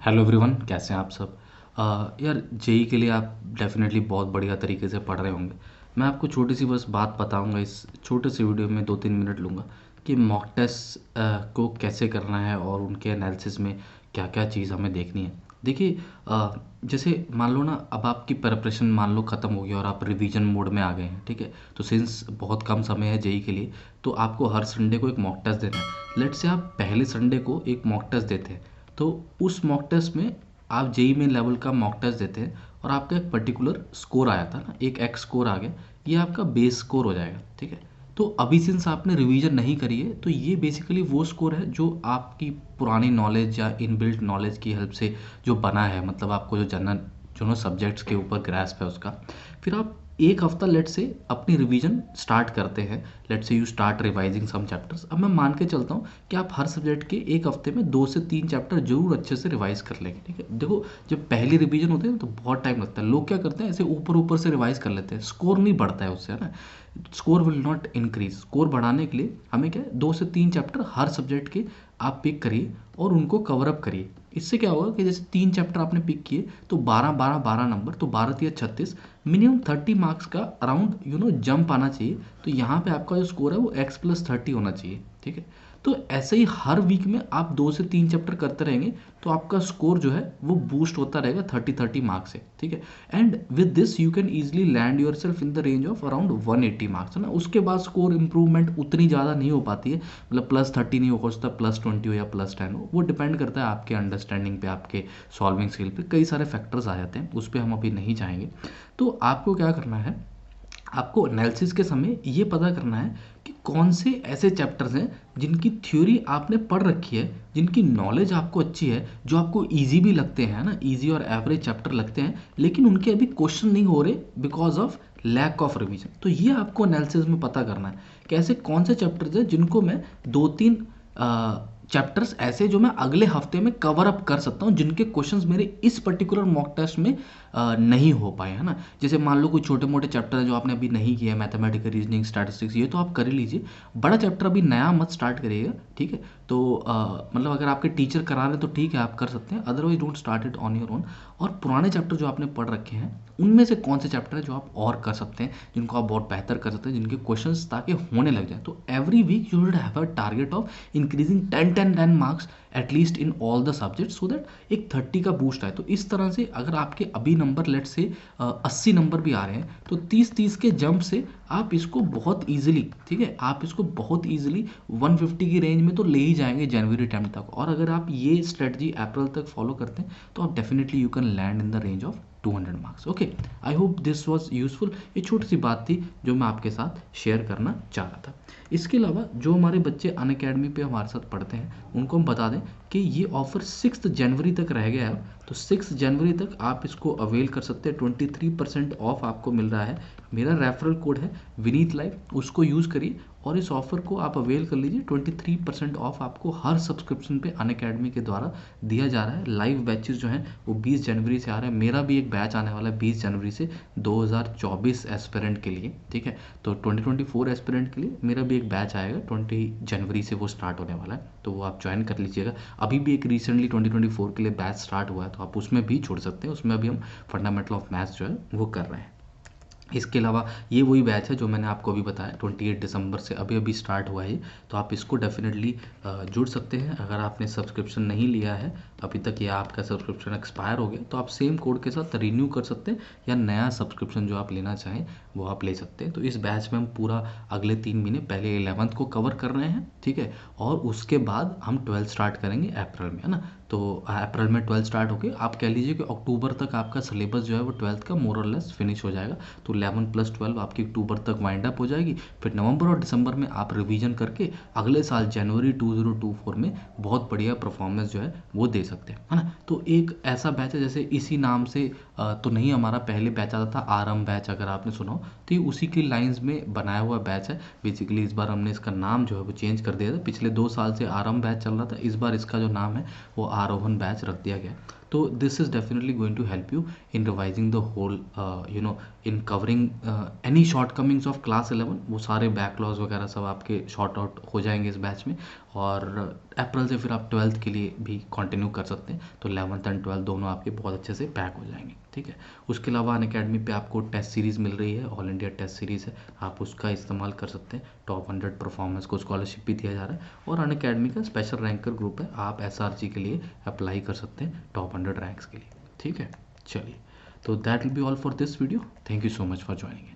Hello everyone, कैसे हैं आप सब। यार जेई के लिए आप डेफिनेटली बहुत बढ़िया तरीके से पढ़ रहे होंगे। मैं आपको छोटी सी बस बात बताऊंगा, इस छोटे से वीडियो में 2-3 मिनट लूँगा कि मॉक टेस्ट को कैसे करना है और उनके एनालिसिस में क्या क्या चीज़ हमें देखनी है। देखिए, जैसे मान लो ना, अब आपकी प्रिपरेशन मान लो ख़त्म हो गई और आप रिवीजन मोड में आ गए हैं, ठीक है। तो सिंस बहुत कम समय है जेई के लिए, तो आपको हर संडे को एक मॉक टेस्ट देना है। लेट्स से आप पहले संडे को एक मॉक टेस्ट देते हैं, तो उस मॉक टेस्ट में आप जेई में लेवल का मॉक टेस्ट देते हैं और आपका एक पर्टिकुलर स्कोर आया था ना, एक एक्स स्कोर आ गया, ये आपका बेस स्कोर हो जाएगा, ठीक है। तो अभी सिंस आपने रिवीजन नहीं करी है, तो ये बेसिकली वो स्कोर है जो आपकी पुरानी नॉलेज या इनबिल्ट नॉलेज की हेल्प से जो बना है, मतलब आपको जो जनरल जो ना सब्जेक्ट्स के ऊपर ग्रास्प है उसका। फिर आप एक हफ्ता लेट से अपनी रिवीजन स्टार्ट करते हैं। Let say you start revising some chapters. अब मैं मान के चलता हूँ कि आप हर सब्जेक्ट के एक हफ्ते में 2 से 3 चैप्टर जरूर अच्छे से रिवाइज कर लेंगे, ठीक है। देखो, जब पहली रिवीजन होती है ना तो बहुत टाइम लगता है। लोग क्या करते हैं, ऐसे ऊपर ऊपर से रिवाइज कर लेते हैं, स्कोर नहीं बढ़ता है उससे, है ना। Score will not increase. Score बढ़ाने के लिए हमें क्या है, 2 से 3 चैप्टर हर सब्जेक्ट के आप पिक करिए और उनको कवर अप करिए। इससे क्या होगा कि जैसे 3 चैप्टर आपने पिक किए तो 12 12 12 नंबर, तो 12 या 36, मिनिमम 30 मार्क्स का अराउंड जंप आना चाहिए। तो यहाँ पे आपका जो स्कोर है वो x+30 होना चाहिए, ठीक है। तो ऐसे ही हर वीक में आप 2 से 3 चैप्टर करते रहेंगे तो आपका स्कोर जो है वो बूस्ट होता रहेगा 30 30 मार्क्स से, ठीक है। And with this you can easily land your self in the range of around 180 marks, है ना। उसके बाद स्कोर इंप्रूवमेंट उतनी ज़्यादा नहीं हो पाती है, मतलब +30 नहीं हो सकता, +20 हो या +10 हो, वो डिपेंड करता है आपके अंडरस्टैंडिंग पे, आपके सॉल्विंग स्किल पे, कई सारे फैक्टर्स आ जाते हैं, उस पर हम अभी नहीं जाएंगे। तो आपको क्या करना है, आपको एनालिसिस के समय ये पता करना है कि कौन से ऐसे चैप्टर्स हैं जिनकी थ्योरी आपने पढ़ रखी है, जिनकी नॉलेज आपको अच्छी है, जो आपको इजी भी लगते हैं ना, इजी और एवरेज चैप्टर लगते हैं, लेकिन उनके अभी क्वेश्चन नहीं हो रहे because of lack of revision. तो ये आपको एनालिसिस में पता करना है कि ऐसे कौन से चैप्टर्स हैं जिनको मैं 2-3 चैप्टर्स ऐसे जो मैं अगले हफ्ते में कवर अप कर सकता हूँ, जिनके क्वेश्चंस मेरे इस पर्टिकुलर मॉक टेस्ट में नहीं हो पाए, है ना। जैसे मान लो कोई छोटे मोटे चैप्टर है जो आपने अभी नहीं किया है, मैथमेटिकल, रीजनिंग, स्टैटिस्टिक्स, ये तो आप कर ही लीजिए। बड़ा चैप्टर अभी नया मत स्टार्ट करिएगा, ठीक है। तो मतलब अगर आपके टीचर करा रहे हैं तो ठीक है, आप कर सकते हैं, otherwise don't start it on your own. और पुराने चैप्टर जो आपने पढ़ रखे हैं, उनमें से कौन से चैप्टर है जो आप और कर सकते हैं, जिनको आप बहुत बेहतर कर सकते हैं, जिनके क्वेश्चंस ताकि होने लग जाए। तो every week you should have a target of increasing 10 marks at least in all the subject, so that एक 30 का बूस्ट आए। तो इस तरह से अगर आपके अभी नंबर लेट से 80 नंबर भी आ रहे हैं, तो 30 30 के जंप से आप इसको बहुत ईजिली, ठीक है, आप इसको बहुत ईजिली 150 की रेंज में तो ले ही जाएंगे जनवरी 10 तक। और अगर आप ये स्ट्रेटजी अप्रैल तक फॉलो करते हैं तो आप definitely you can land in the range of 200 marks. Okay, I hope this was useful. ये छोटी सी बात थी जो मैं आपके साथ शेयर करना चाह रहा था। इसके अलावा जो हमारे बच्चे अनअकैडमी पे हमारे साथ पढ़ते हैं, उनको हम बता दें कि ये ऑफ़र 6 जनवरी तक रह गया है। तो 6 जनवरी तक आप इसको अवेल कर सकते हैं। 23% ऑफ आपको मिल रहा है। मेरा रेफरल कोड है विनीत लाइव, उसको यूज़ करिए और इस ऑफ़र को आप अवेल कर लीजिए। 23% ऑफ आपको हर सब्सक्रिप्शन पे अनअकैडमी के द्वारा दिया जा रहा है। लाइव बैचेस जो हैं वो 20 जनवरी से आ रहे हैं। मेरा भी एक बैच आने वाला है 20 जनवरी से 2024 एस्पिरेंट के लिए, ठीक है। तो 2024 एस्पिरेंट के लिए मेरा भी एक बैच आएगा, 20 जनवरी से वो स्टार्ट होने वाला है, तो वो आप ज्वाइन कर लीजिएगा। अभी भी एक रिसेंटली 2024 के लिए बैच स्टार्ट हुआ है, तो आप उसमें भी छोड़ सकते हैं। उसमें अभी हम फंडामेंटल ऑफ मैथ्स जो है वो कर रहे हैं। इसके अलावा ये वही बैच है जो मैंने आपको अभी बताया, 28 दिसंबर से अभी अभी स्टार्ट हुआ है। तो आप इसको डेफिनेटली जुड़ सकते हैं। अगर आपने सब्सक्रिप्शन नहीं लिया है अभी तक या आपका सब्सक्रिप्शन एक्सपायर हो गया, तो आप सेम कोड के साथ रिन्यू कर सकते हैं या नया सब्सक्रिप्शन जो आप लेना चाहें वो आप ले सकते हैं। तो इस बैच में हम पूरा अगले 3 महीने पहले 11th को कवर कर रहे हैं, ठीक है। और उसके बाद हम 12th स्टार्ट करेंगे अप्रैल में, है ना। तो अप्रैल में 12th स्टार्ट होके आप कह लीजिए कि अक्टूबर तक आपका सिलेबस जो है वो 12th का मोर और लेस फिनिश हो जाएगा। तो 11+12 आपकी अक्टूबर तक वाइंड अप हो जाएगी। फिर नवंबर और दिसंबर में आप रिवीजन करके अगले साल जनवरी 2024 में बहुत बढ़िया परफॉर्मेंस जो है वो दे सकते हैं, है ना। तो एक ऐसा बैच है, जैसे इसी नाम से तो नहीं, हमारा पहले बैच आता था आरम बैच, अगर आपने सुना हो तो ये उसी की लाइंस में बनाया हुआ बैच है। बेसिकली इस बार हमने इसका नाम जो है वो चेंज कर दिया था। पिछले 2 साल से आरम बैच चल रहा था, इस बार इसका जो नाम है वो आरोहण बैच रख दिया गया। तो this is definitely going to help you in revising the whole in covering any shortcomings of class 11। वो सारे बैकलॉग्स वगैरह सब आपके शॉर्ट आउट हो जाएंगे इस बैच में। और अप्रैल से फिर आप 12th के लिए भी कंटिन्यू कर सकते हैं, तो 11th एंड 12th दोनों आपके बहुत अच्छे से पैक हो जाएंगे, ठीक है। उसके अलावा अनअकैडमी पे आपको टेस्ट सीरीज़ मिल रही है, ऑल इंडिया टेस्ट सीरीज़ है, आप उसका इस्तेमाल कर सकते हैं। टॉप 100 परफॉर्मेंस को स्कॉलरशिप भी दिया जा रहा है, और अनअकैडमी का स्पेशल रैंकर ग्रुप है, आप SRG के लिए अप्लाई कर सकते हैं टॉप 100 रैंक्स के लिए, ठीक है। चलिए, तो that will be all for this video. Thank you so much for joining in.